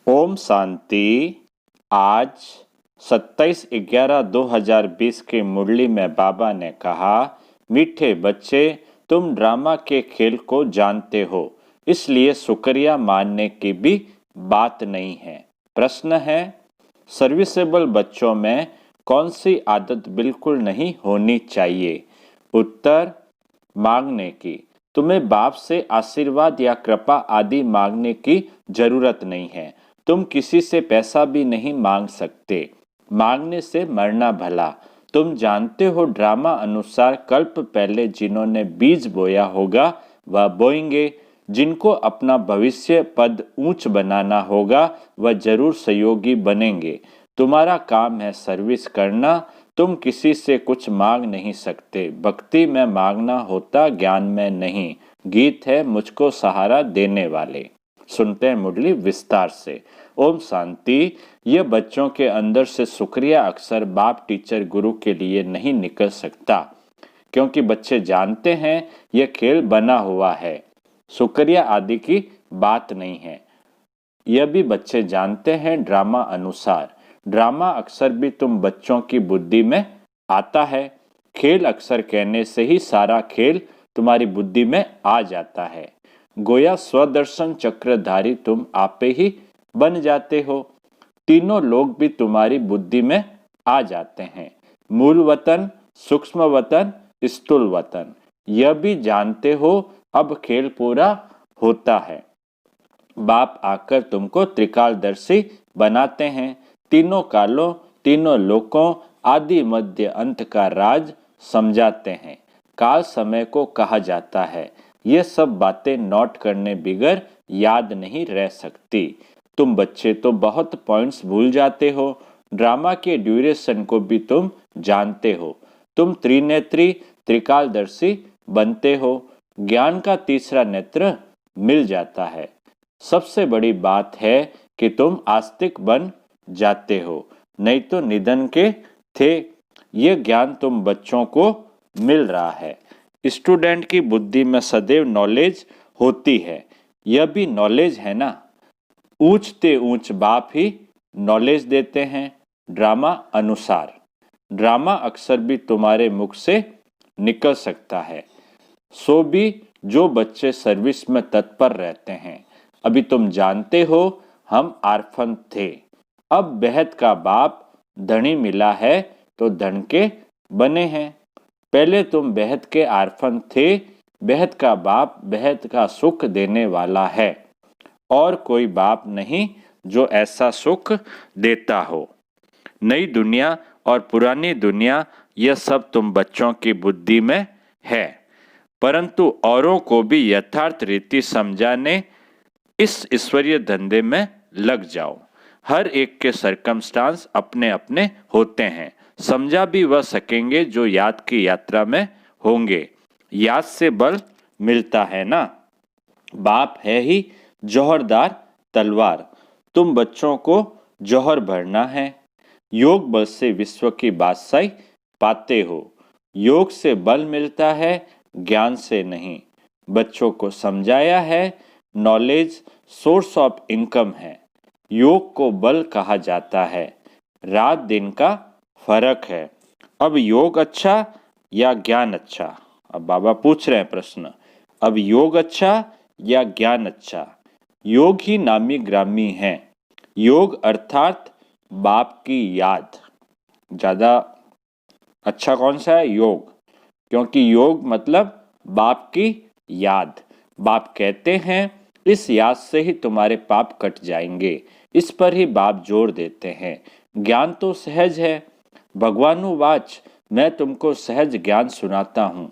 ओम शांति। आज 27/11/2020 की मुरली में बाबा ने कहा, मीठे बच्चे, तुम ड्रामा के खेल को जानते हो, इसलिए शुक्रिया मानने की भी बात नहीं है। प्रश्न है, सर्विसेबल बच्चों में कौन सी आदत बिल्कुल नहीं होनी चाहिए? उत्तर, मांगने की। तुम्हें बाप से आशीर्वाद या कृपा आदि मांगने की जरूरत नहीं है। तुम किसी से पैसा भी नहीं मांग सकते। मांगने से मरना भला। तुम जानते हो ड्रामा अनुसार कल्प पहले जिन्होंने बीज बोया होगा वह बोएंगे। जिनको अपना भविष्य पद ऊंच बनाना होगा वह जरूर सहयोगी बनेंगे। तुम्हारा काम है सर्विस करना। तुम किसी से कुछ मांग नहीं सकते। भक्ति में मांगना होता, ज्ञान में नहीं। गीत है मुझको सहारा देने वाले। सुनते हैं मुरली विस्तार से। ओम शांति। यह बच्चों के अंदर से शुक्रिया अक्सर बाप टीचर गुरु के लिए नहीं निकल सकता, क्योंकि बच्चे जानते हैं यह खेल बना हुआ है, शुक्रिया आदि की बात नहीं है। यह भी बच्चे जानते हैं ड्रामा अनुसार। ड्रामा अक्सर भी तुम बच्चों की बुद्धि में आता है। खेल अक्सर कहने से ही सारा खेल तुम्हारी बुद्धि में आ जाता है। गोया स्वदर्शन चक्रधारी तुम आपे ही बन जाते हो। तीनों लोग भी तुम्हारी बुद्धि में आ जाते हैं। मूल वतन, सूक्ष्म वतन, स्थूल वतन। यह भी जानते हो अब खेल पूरा होता है। बाप आकर तुमको त्रिकालदर्शी बनाते हैं। तीनों कालों, तीनों लोकों, आदि मध्य अंत का राज समझाते हैं। काल समय को कहा जाता है। ये सब बातें नोट करने बिगर याद नहीं रह सकती। तुम बच्चे तो बहुत पॉइंट्स भूल जाते हो। ड्रामा के ड्यूरेशन को भी तुम जानते हो। तुम त्रिनेत्री त्रिकालदर्शी बनते हो। ज्ञान का तीसरा नेत्र मिल जाता है। सबसे बड़ी बात है कि तुम आस्तिक बन जाते हो, नहीं तो निधन के थे। ये ज्ञान तुम बच्चों को मिल रहा है। स्टूडेंट की बुद्धि में सदैव नॉलेज होती है। यह भी नॉलेज है ना। ऊंचते ऊंच बाप ही नॉलेज देते हैं ड्रामा अनुसार। ड्रामा अक्सर भी तुम्हारे मुख से निकल सकता है। सो भी जो बच्चे सर्विस में तत्पर रहते हैं। अभी तुम जानते हो हम आर्फन थे। अब बेहद का बाप धनी मिला है तो धन के बने हैं। पहले तुम बेहद के आर्फन थे। बेहद का बाप बेहद का सुख देने वाला है, और कोई बाप नहीं जो ऐसा सुख देता हो। नई दुनिया और पुरानी दुनिया, यह सब तुम बच्चों की बुद्धि में है, परंतु औरों को भी यथार्थ रीति समझाने इस ईश्वरीय धंधे में लग जाओ। हर एक के सरकमस्टांस अपने अपने होते हैं। समझा भी वह सकेंगे जो याद की यात्रा में होंगे। याद से बल मिलता है ना। बाप है ही जौहरदार तलवार। तुम बच्चों को जौहर भरना है। योग बल से विश्व की बादशाही पाते हो। योग से बल मिलता है, ज्ञान से नहीं। बच्चों को समझाया है नॉलेज सोर्स ऑफ इनकम है। योग को बल कहा जाता है। रात दिन का फर्क है। अब योग अच्छा या ज्ञान अच्छा? अब बाबा पूछ रहे हैं प्रश्न। अब योग अच्छा या ज्ञान अच्छा? योग ही नामी ग्रामी है। योग अर्थात बाप की याद। ज्यादा अच्छा कौन सा है? योग। क्योंकि योग मतलब बाप की याद। बाप कहते हैं इस याद से ही तुम्हारे पाप कट जाएंगे। इस पर ही बाप जोर देते हैं। ज्ञान तो सहज है। भगवानुवाच, मैं तुमको सहज ज्ञान सुनाता हूँ।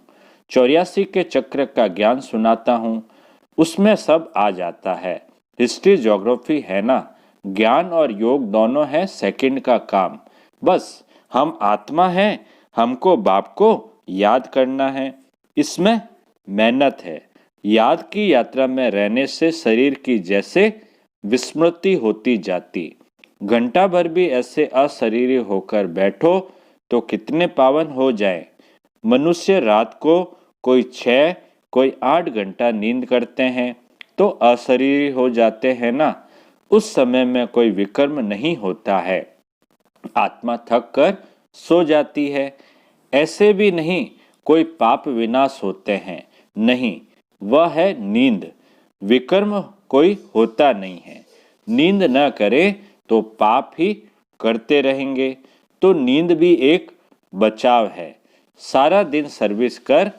84 के चक्र का ज्ञान सुनाता हूँ। उसमें सब आ जाता है। हिस्ट्री ज्योग्राफी है ना। ज्ञान और योग दोनों है सेकंड का काम। बस हम आत्मा हैं, हमको बाप को याद करना है। इसमें मेहनत है। याद की यात्रा में रहने से शरीर की जैसे विस्मृति होती जाती। घंटा भर भी ऐसे अशरीरी होकर बैठो तो कितने पावन हो जाए। मनुष्य रात को कोई 6 कोई 8 घंटा नींद करते हैं तो अशरीरी हो जाते हैं ना। उस समय में कोई विकर्म नहीं होता है। आत्मा थक कर सो जाती है। ऐसे भी नहीं कोई पाप विनाश होते हैं, नहीं, वह है नींद। विकर्म कोई होता नहीं है। नींद न करे तो पाप ही करते रहेंगे। तो नींद भी एक बचाव है। सारा दिन सर्विस कर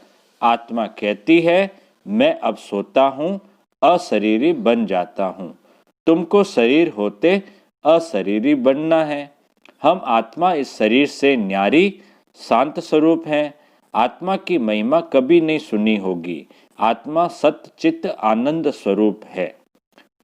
आत्मा कहती है मैं अब सोता हूँ, अशरीरी बन जाता हूँ। तुमको शरीर होते अशरीरी बनना है। हम आत्मा इस शरीर से न्यारी शांत स्वरूप हैं। आत्मा की महिमा कभी नहीं सुनी होगी। आत्मा सत्य चित्त आनंद स्वरूप है।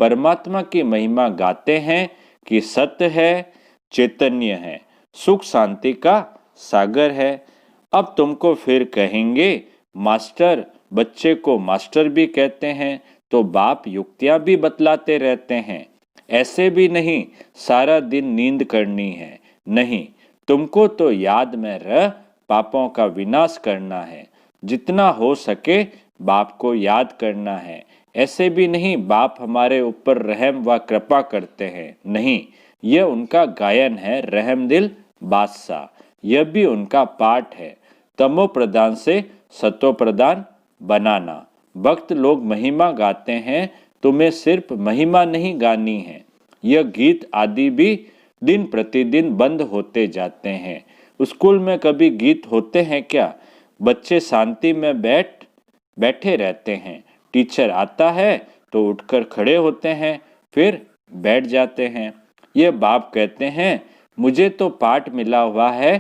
परमात्मा की महिमा गाते हैं कि सत्य है, चैतन्य है, सुख शांति का सागर है। अब तुमको फिर कहेंगे मास्टर, बच्चे को मास्टर भी कहते हैं, तो बाप युक्तियां भी बतलाते रहते हैं। ऐसे भी नहीं सारा दिन नींद करनी है, नहीं, तुमको तो याद में रह पापों का विनाश करना है। जितना हो सके बाप को याद करना है। ऐसे भी नहीं बाप हमारे ऊपर रहम व कृपा करते हैं, नहीं, यह उनका गायन है रहम दिल बादशाह। यह भी उनका पाठ है, तमो प्रदान से सतो प्रदान बनाना। भक्त लोग महिमा गाते हैं, तुम्हें सिर्फ महिमा नहीं गानी है। यह गीत आदि भी दिन प्रतिदिन बंद होते जाते हैं। स्कूल में कभी गीत होते हैं क्या? बच्चे शांति में बैठे रहते हैं। टीचर आता है तो उठकर खड़े होते हैं, फिर बैठ जाते हैं। ये बाप कहते हैं मुझे तो पाठ मिला हुआ है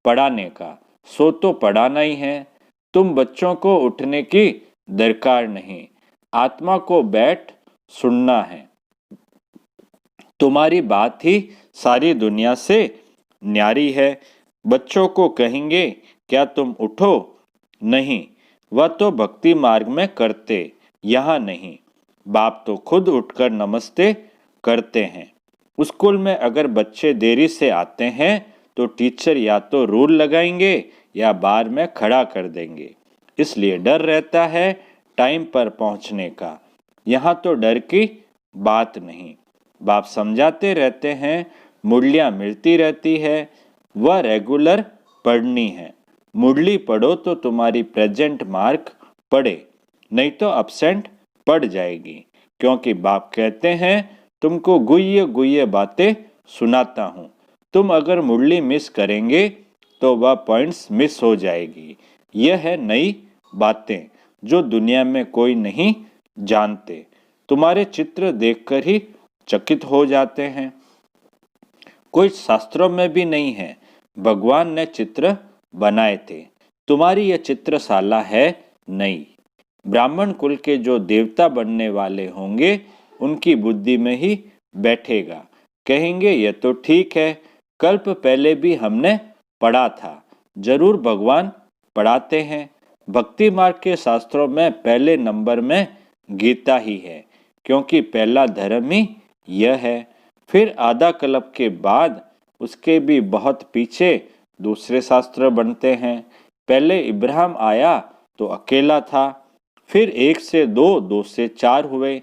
पढ़ाने का, सो तो पढ़ाना ही है। तुम बच्चों को उठने की दरकार नहीं, आत्मा को बैठ सुनना है। तुम्हारी बात ही सारी दुनिया से न्यारी है। बच्चों को कहेंगे क्या तुम उठो? नहीं, वह तो भक्ति मार्ग में करते, यहाँ नहीं। बाप तो खुद उठकर नमस्ते करते हैं। स्कूल में अगर बच्चे देरी से आते हैं तो टीचर या तो रूल लगाएंगे या बार में खड़ा कर देंगे। इसलिए डर रहता है टाइम पर पहुंचने का। यहाँ तो डर की बात नहीं। बाप समझाते रहते हैं मुरलियाँ मिलती रहती है, वह रेगुलर पढ़नी है। मुरली पढ़ो तो तुम्हारी प्रेजेंट मार्क पढ़े, नहीं तो अब्सेंट पड़ जाएगी। क्योंकि बाप कहते हैं तुमको गुह्य गुह्य बातें सुनाता हूँ। तुम अगर मुरली मिस करेंगे तो वह पॉइंट्स मिस हो जाएगी। यह है नई बातें जो दुनिया में कोई नहीं जानते। तुम्हारे चित्र देखकर ही चकित हो जाते हैं। कोई शास्त्रों में भी नहीं है, भगवान ने चित्र बनाए थे। तुम्हारी यह चित्रशाला है नहीं। ब्राह्मण कुल के जो देवता बनने वाले होंगे उनकी बुद्धि में ही बैठेगा। कहेंगे यह तो ठीक है, कल्प पहले भी हमने पढ़ा था। जरूर भगवान पढ़ाते हैं। भक्ति मार्ग के शास्त्रों में पहले नंबर में गीता ही है, क्योंकि पहला धर्म ही यह है। फिर आधा कल्प के बाद उसके भी बहुत पीछे दूसरे शास्त्र बनते हैं। पहले इब्राहिम आया तो अकेला था, फिर 1 से 2, 2 से 4 हुए।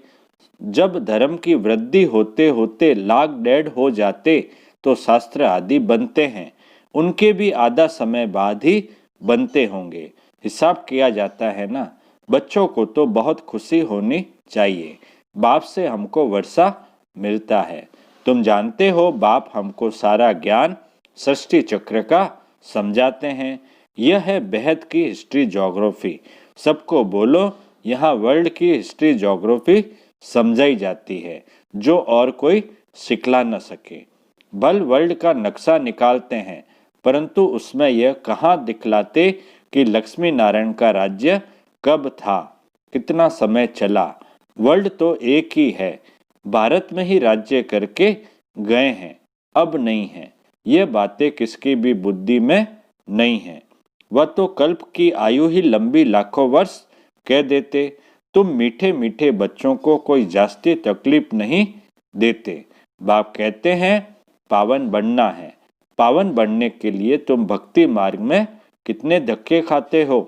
जब धर्म की वृद्धि होते होते लाख 1.5 हो जाते तो शास्त्र आदि बनते हैं। उनके भी आधा समय बाद ही बनते होंगे। हिसाब किया जाता है ना। बच्चों को तो बहुत खुशी होनी चाहिए, बाप से हमको वर्षा मिलता है। तुम जानते हो बाप हमको सारा ज्ञान सृष्टि चक्र का समझाते हैं। यह है बेहद की हिस्ट्री ज्योग्राफी। सबको बोलो यहाँ वर्ल्ड की हिस्ट्री ज्योग्राफी समझाई जाती है, जो और कोई सिखला न सके। भल वर्ल्ड का नक्शा निकालते हैं, परंतु उसमें यह कहाँ दिखलाते कि लक्ष्मी नारायण का राज्य कब था, कितना समय चला। वर्ल्ड तो एक ही है, भारत में ही राज्य करके गए हैं, अब नहीं है। ये बातें किसकी भी बुद्धि में नहीं है। वह तो कल्प की आयु ही लंबी लाखों वर्ष कह देते। तुम मीठे मीठे बच्चों को कोई जास्ती तकलीफ नहीं देते। बाप कहते हैं पावन बनना है। पावन बनने के लिए तुम भक्ति मार्ग में कितने धक्के खाते हो,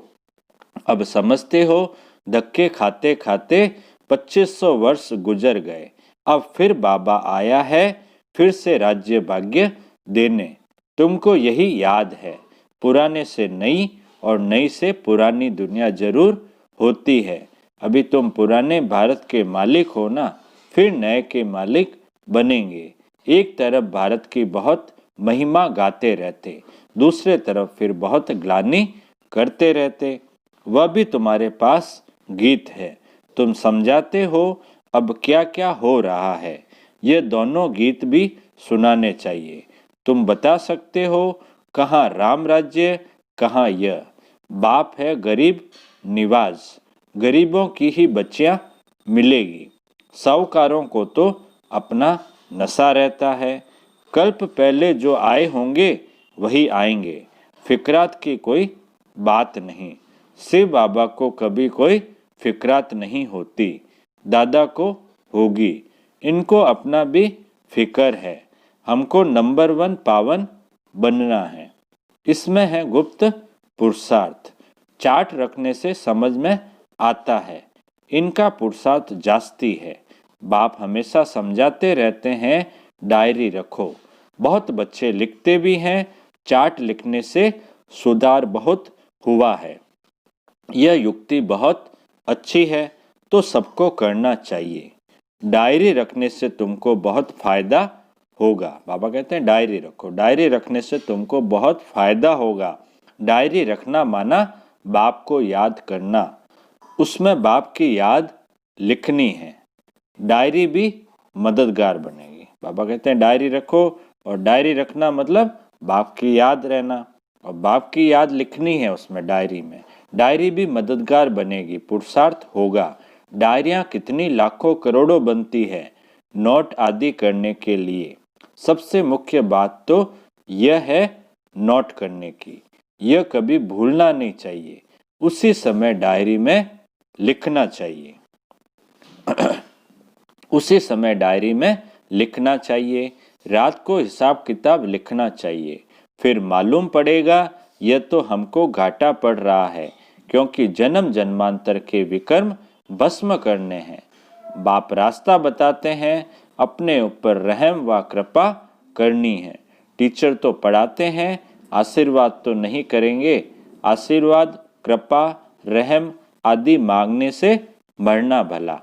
अब समझते हो। धक्के खाते खाते 2500 वर्ष गुजर गए। अब फिर बाबा आया है फिर से राज्य भाग्य देने। तुमको यही याद है, पुराने से नई और नई से पुरानी दुनिया जरूर होती है। अभी तुम पुराने भारत के मालिक हो ना, फिर नए के मालिक बनेंगे। एक तरफ भारत की बहुत महिमा गाते रहते, दूसरे तरफ फिर बहुत ग्लानि करते रहते। वह भी तुम्हारे पास गीत है, तुम समझाते हो अब क्या क्या हो रहा है। ये दोनों गीत भी सुनाने चाहिए। तुम बता सकते हो कहाँ राम राज्य, कहाँ यह। बाप है गरीब निवाज, गरीबों की ही बच्चियां मिलेगी। साहूकारों को तो अपना नशा रहता है। कल्प पहले जो आए होंगे वही आएंगे, फिक्रात की कोई बात नहीं। शिव बाबा को कभी कोई फिक्रात नहीं होती, दादा को होगी। इनको अपना भी फिक्र है। हमको नंबर 1 पावन बनना है। इसमें है गुप्त पुरुषार्थ, चार्ट रखने से समझ में आता है। इनका पुरुषार्थ जास्ती है। बाप हमेशा समझाते रहते हैं डायरी रखो। बहुत बच्चे लिखते भी हैं, चार्ट लिखने से सुधार बहुत हुआ है। यह युक्ति बहुत अच्छी है, तो सबको करना चाहिए। डायरी रखने से तुमको बहुत फायदा होगा। बाबा कहते हैं डायरी रखो, डायरी रखने से तुमको बहुत फायदा होगा। डायरी रखना माना बाप को याद करना, उसमें बाप की याद लिखनी है। डायरी भी मददगार बनेगी। बाबा कहते हैं डायरी रखो, और डायरी रखना मतलब बाप की याद रहना, और बाप की याद लिखनी है उसमें डायरी में। डायरी भी मददगार बनेगी, पुरुषार्थ होगा। डायरियां कितनी लाखों करोड़ों बनती है नोट आदि करने के लिए। सबसे मुख्य बात तो यह है नोट करने की। यह कभी भूलना नहीं चाहिए, उसी समय डायरी में लिखना चाहिए। उसी समय डायरी में लिखना चाहिए। रात को हिसाब किताब लिखना चाहिए। फिर मालूम पड़ेगा यह तो हमको घाटा पड़ रहा है, क्योंकि जन्म जन्मांतर के विकर्म भस्म करने हैं। बाप रास्ता बताते हैं, अपने ऊपर रहम व कृपा करनी है। टीचर तो पढ़ाते हैं, आशीर्वाद तो नहीं करेंगे। आशीर्वाद, कृपा, रहम आदि मांगने से मरना भला।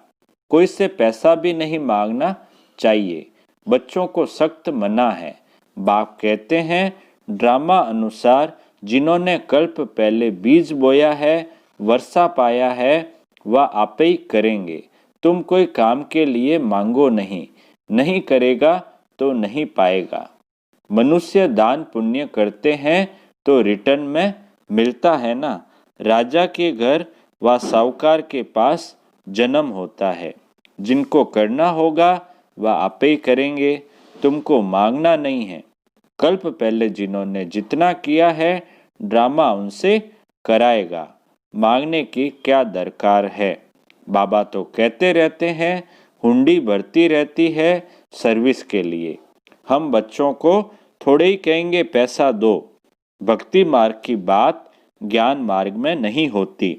कोई से पैसा भी नहीं मांगना चाहिए। बच्चों को सख्त मना है। बाप कहते हैं ड्रामा अनुसार जिन्होंने कल्प पहले बीज बोया है, वर्षा पाया है, वह आपे ही करेंगे। तुम कोई काम के लिए मांगो नहीं, नहीं करेगा तो नहीं पाएगा। मनुष्य दान पुण्य करते हैं तो रिटर्न में मिलता है ना। राजा के घर व साहूकार के पास जन्म होता है। जिनको करना होगा वह आपे ही करेंगे, तुमको मांगना नहीं है। कल्प पहले जिन्होंने जितना किया है, ड्रामा उनसे कराएगा। मांगने की क्या दरकार है। बाबा तो कहते रहते हैं हुंडी भरती रहती है सर्विस के लिए। हम बच्चों को थोड़े ही कहेंगे पैसा दो। भक्ति मार्ग की बात ज्ञान मार्ग में नहीं होती।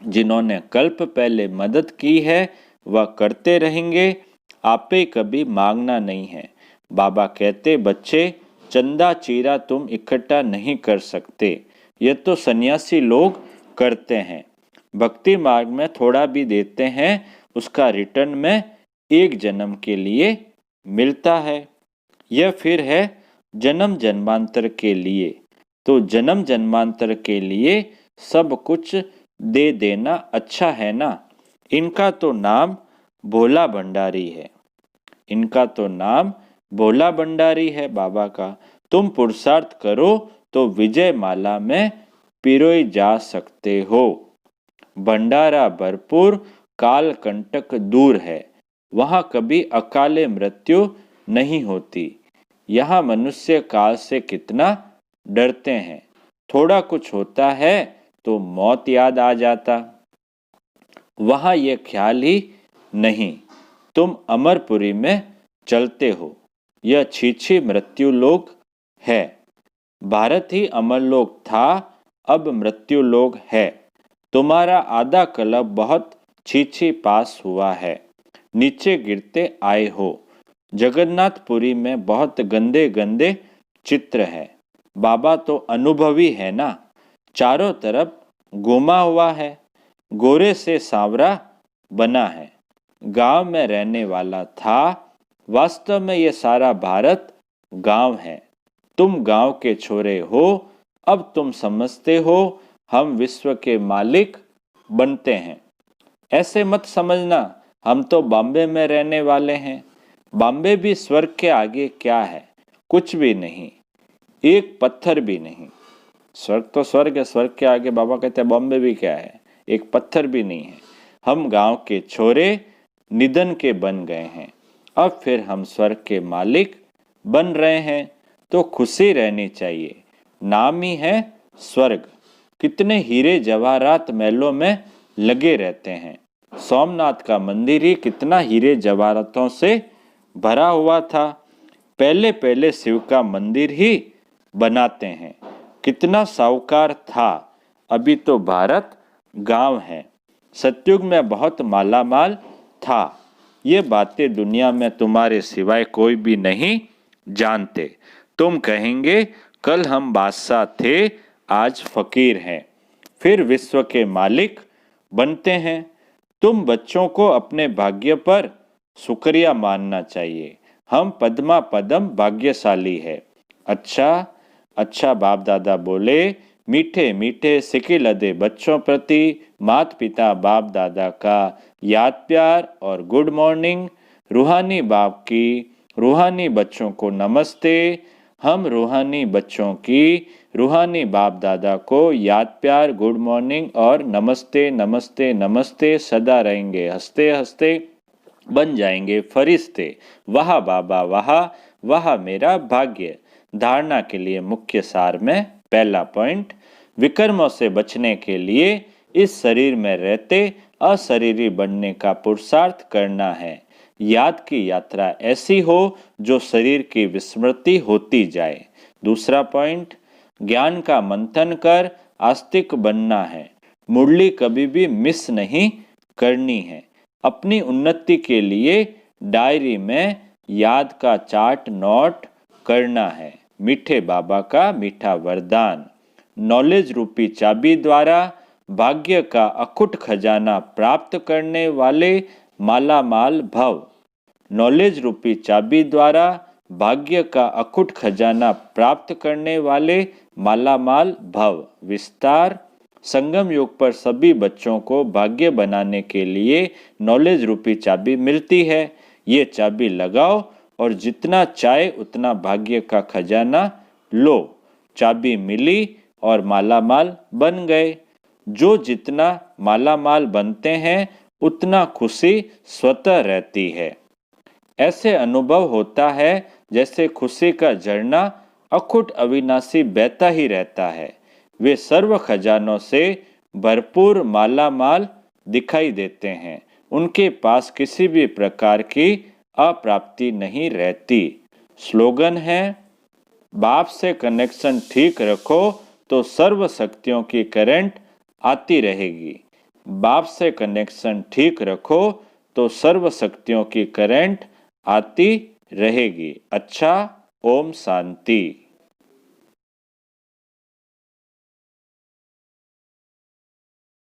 जिन्होंने कल्प पहले मदद की है वह करते रहेंगे, आपे कभी मांगना नहीं है। बाबा कहते बच्चे चंदा चीरा तुम इकट्ठा नहीं कर सकते, ये तो सन्यासी लोग करते हैं। भक्ति मार्ग में थोड़ा भी देते हैं, उसका रिटर्न में एक जन्म के लिए मिलता है। यह फिर है जन्म जन्मांतर के लिए। तो जन्म जन्मांतर के लिए सब कुछ दे देना अच्छा है ना। इनका तो नाम भोला भंडारी है। इनका तो नाम भोला भंडारी है बाबा का। तुम पुरुषार्थ करो तो विजय माला में पिरोई जा सकते हो। भंडारा भरपूर, काल कंटक दूर है। वहां कभी अकाले मृत्यु नहीं होती। यहाँ मनुष्य काल से कितना डरते हैं। थोड़ा कुछ होता है तो मौत याद आ जाता। वहां ये ख्याल ही नहीं। तुम अमरपुरी में चलते हो, यह छीछी मृत्यु लोक है। भारत ही अमरलोक था, अब मृत्यु लोक है। तुम्हारा आधा क्लब बहुत छीछी पास हुआ है। नीचे गिरते आए हो। जगन्नाथपुरी में बहुत गंदे गंदे चित्र है। बाबा तो अनुभवी है ना, चारों तरफ घुमा हुआ है, गोरे से सांवरा बना है, गांव में रहने वाला था। वास्तव में ये सारा भारत गांव है। तुम गांव के छोरे हो, अब तुम समझते हो हम विश्व के मालिक बनते हैं। ऐसे मत समझना, हम तो बॉम्बे में रहने वाले हैं। बॉम्बे भी स्वर्ग के आगे क्या है? कुछ भी नहीं, एक पत्थर भी नहीं। स्वर्ग तो स्वर्ग है, स्वर्ग के आगे बाबा कहते हैं बॉम्बे भी क्या है? एक पत्थर भी नहीं है। हम गांव के छोरे निधन के बन गए हैं, अब फिर हम स्वर्ग के मालिक बन रहे हैं, तो खुशी रहनी चाहिए। नाम ही है स्वर्ग। कितने हीरे जवाहरात महलों में लगे रहते हैं। सोमनाथ का मंदिर ही कितना हीरे जवाहरातों से भरा हुआ था। पहले पहले शिव का मंदिर ही बनाते हैं। कितना साहूकार था। अभी तो भारत गांव है। सतयुग में बहुत मालामाल था। ये बातें दुनिया में तुम्हारे सिवाय कोई भी नहीं जानते। तुम कहेंगे कल हम बादशाह थे, आज फकीर हैं, फिर विश्व के मालिक बनते हैं। तुम बच्चों को अपने भाग्य पर शुक्रिया मानना चाहिए। हम पद्मा पदम भाग्यशाली है। अच्छा अच्छा, बाप दादा बोले। मीठे मीठे सिक्के लदे बच्चों प्रति माता पिता बाप दादा का याद प्यार और गुड मॉर्निंग। रूहानी बाप की रूहानी बच्चों को नमस्ते। हम रूहानी बच्चों की रूहानी बाप दादा को याद प्यार गुड मॉर्निंग और नमस्ते नमस्ते नमस्ते सदा रहेंगे। हंसते हंसते बन जाएंगे फरिश्ते। वाह बाबा वाह, वाह मेरा भाग्य। धारणा के लिए मुख्य सार में पहला पॉइंट, विकर्मों से बचने के लिए इस शरीर में रहते अशरीरी बनने का पुरुषार्थ करना है। याद की यात्रा ऐसी हो जो शरीर की विस्मृति होती जाए। दूसरा पॉइंट, ज्ञान का मंथन कर आस्तिक बनना है। मुरली कभी भी मिस नहीं करनी है। अपनी उन्नति के लिए डायरी में याद का चार्ट नोट करना है। मीठे बाबा का मीठा वरदान, नॉलेज रूपी चाबी द्वारा भाग्य का अखुट खजाना प्राप्त करने वाले मालामाल भव। नॉलेज रूपी चाबी द्वारा भाग्य का अखुट खजाना प्राप्त करने वाले मालामाल भव। विस्तार, संगम युग पर सभी बच्चों को भाग्य बनाने के लिए नॉलेज रूपी चाबी मिलती है। ये चाबी लगाओ और जितना चाहे उतना भाग्य का खजाना लो। चाबी मिली और मालामाल बन गए। जो जितना मालामाल बनते हैं उतना खुशी स्वतः रहती है। ऐसे अनुभव होता है जैसे खुशी का झरना अखुट अविनाशी बहता ही रहता है। वे सर्व खजानों से भरपूर मालामाल दिखाई देते हैं। उनके पास किसी भी प्रकार की अप्राप्ति नहीं रहती। स्लोगन है, बाप से कनेक्शन ठीक रखो तो सर्व शक्तियों की करंट आती रहेगी। बाप से कनेक्शन ठीक रखो तो सर्व शक्तियों की करंट आती रहेगी। अच्छा, ओम शांति।